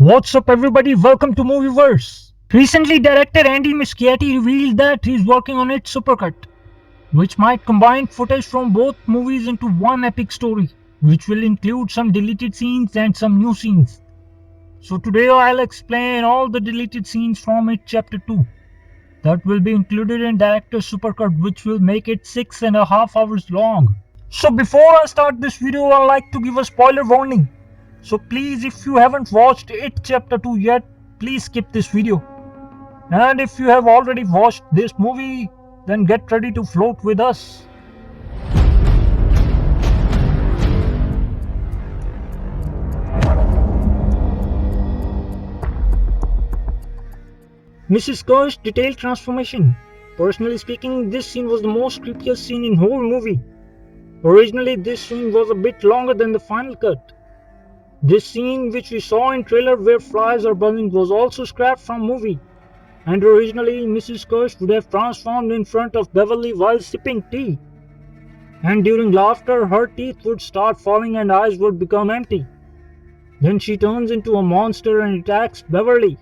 What's up everybody, welcome to Movieverse. Recently director Andy Muschietti revealed that he's working on its Supercut, which might combine footage from both movies into one epic story, which will include some deleted scenes and some new scenes. So today I'll explain all the deleted scenes from it chapter 2 that will be included in director's Supercut, which will make it 6.5 hours long. So before I start this video, I'd like to give a spoiler warning. So please, if you haven't watched It Chapter 2 yet, please skip this video. And if you have already watched this movie, then get ready to float with us. Mrs. Kerr's detailed transformation. Personally speaking, this scene was the most creepiest scene in whole movie. Originally, this scene was a bit longer than the final cut. This scene, which we saw in trailer where flies are buzzing, was also scrapped from movie. And originally, Mrs. Kerr would have transformed in front of Beverly while sipping tea. And during laughter, her teeth would start falling and eyes would become empty. Then she turns into a monster and attacks Beverly.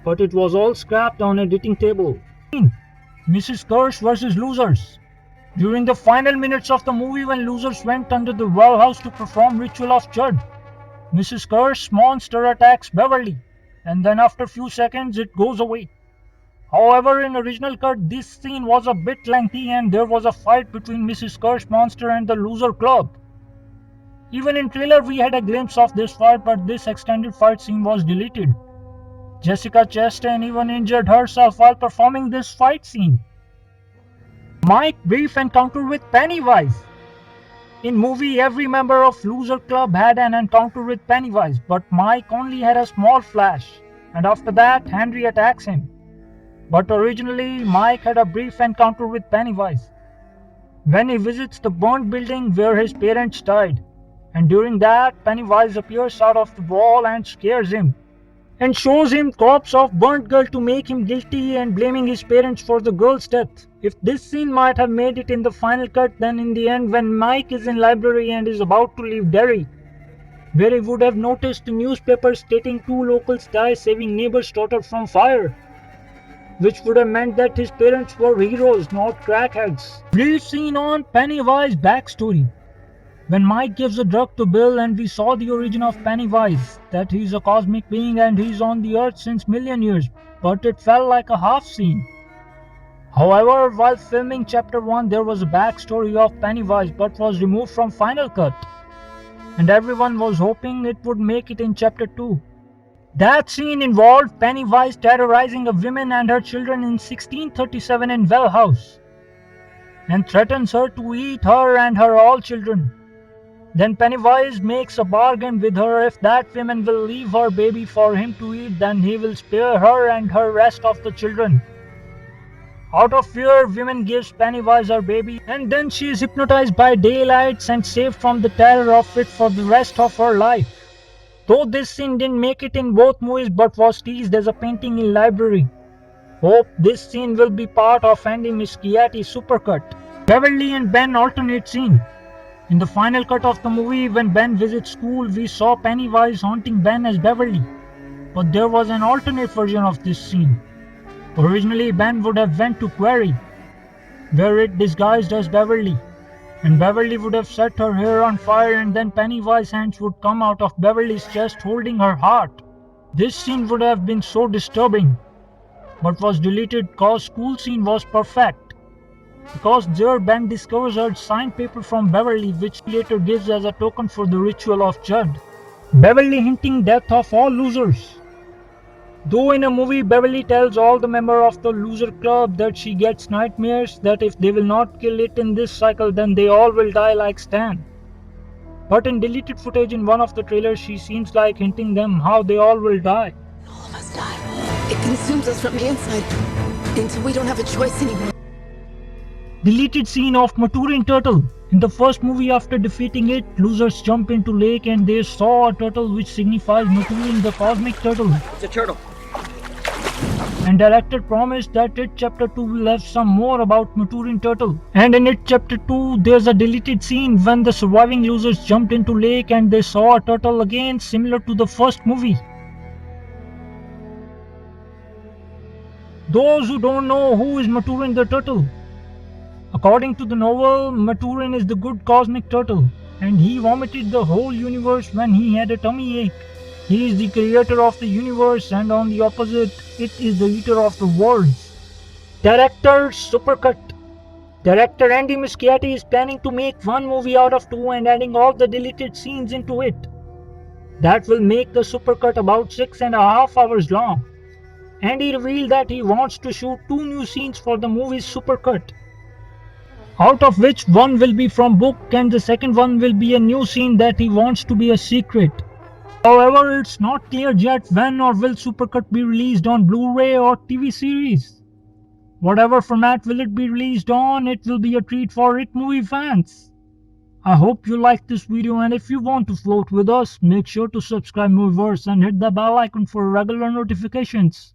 But it was all scrapped on editing table. Mrs. Kerr versus Losers. During the final minutes of the movie, when losers went under the well house to perform ritual of Chud, Mrs. Kerr's monster attacks Beverly, and then after few seconds it goes away. However, in original cut, this scene was a bit lengthy and there was a fight between Mrs. Kerr's monster and the loser club. Even in trailer we had a glimpse of this fight, but this extended fight scene was deleted. Jessica Chastain even injured herself while performing this fight scene. Mike's brief encounter with Pennywise. In movie, every member of Loser Club had an encounter with Pennywise, but Mike only had a small flash, and after that, Henry attacks him. But originally, Mike had a brief encounter with Pennywise when he visits the burnt building where his parents died, and during that, Pennywise appears out of the wall and scares him, and shows him corpse of burnt girl to make him guilty and blaming his parents for the girl's death. If this scene might have made it in the final cut, then in the end when Mike is in library and is about to leave Derry, where he would have noticed a newspaper stating 2 locals die saving neighbor's daughter from fire, which would have meant that his parents were heroes, not crackheads. Brief scene on Pennywise backstory. When Mike gives a drug to Bill and we saw the origin of Pennywise, that he's a cosmic being and he's on the earth since million years, but it felt like a half scene. However, while filming chapter 1 there was a backstory of Pennywise but was removed from final cut, and everyone was hoping it would make it in chapter 2. That scene involved Pennywise terrorizing a woman and her children in 1637 in Well House, and threatens her to eat her and her all children. Then Pennywise makes a bargain with her: if that woman will leave her baby for him to eat, then he will spare her and her rest of the children. Out of fear, woman gives Pennywise her baby, and then she is hypnotized by daylights and saved from the terror of it for the rest of her life. Though this scene didn't make it in both movies but was teased as a painting in library. Hope this scene will be part of Andy Muschietti's Supercut. Beverly and Ben alternate scene. In the final cut of the movie, when Ben visits school, we saw Pennywise haunting Ben as Beverly. But there was an alternate version of this scene. Originally, Ben would have went to Quarry, where it disguised as Beverly, and Beverly would have set her hair on fire, and then Pennywise's hands would come out of Beverly's chest holding her heart. This scene would have been so disturbing, but was deleted cause school scene was perfect. Because there Ben discovers her signed paper from Beverly, which he later gives as a token for the ritual of Chud. Beverly hinting death of all losers. Though in a movie Beverly tells all the members of the loser club that she gets nightmares, that if they will not kill it in this cycle then they all will die like Stan. But in deleted footage in one of the trailers she seems like hinting them how they all will die. All of us die. It consumes us from the inside until we don't have a choice anymore. Deleted scene of Maturin turtle. In the first movie, after defeating it, losers jump into lake and they saw a turtle which signifies Maturin, the cosmic turtle. It's a turtle. And director promised that It Chapter 2 will have some more about Maturin turtle. And in It Chapter 2, there's a deleted scene when the surviving losers jumped into lake and they saw a turtle again similar to the first movie. Those who don't know, who is Maturin the turtle? According to the novel, Maturin is the good cosmic turtle, and he vomited the whole universe when he had a tummy ache. He is the creator of the universe, and on the opposite, it is the eater of the worlds. Director Supercut. Director Andy Muschietti is planning to make one movie out of two and adding all the deleted scenes into it. That will make the supercut about 6.5 hours long. Andy revealed that he wants to shoot two new scenes for the movie's supercut, out of which one will be from book and the second one will be a new scene that he wants to be a secret. However, it's not clear yet when or will Supercut be released on Blu-ray or TV series. Whatever format will it be released on, it will be a treat for it movie fans. I hope you liked this video, and if you want to float with us, make sure to subscribe Movieverse and hit the bell icon for regular notifications.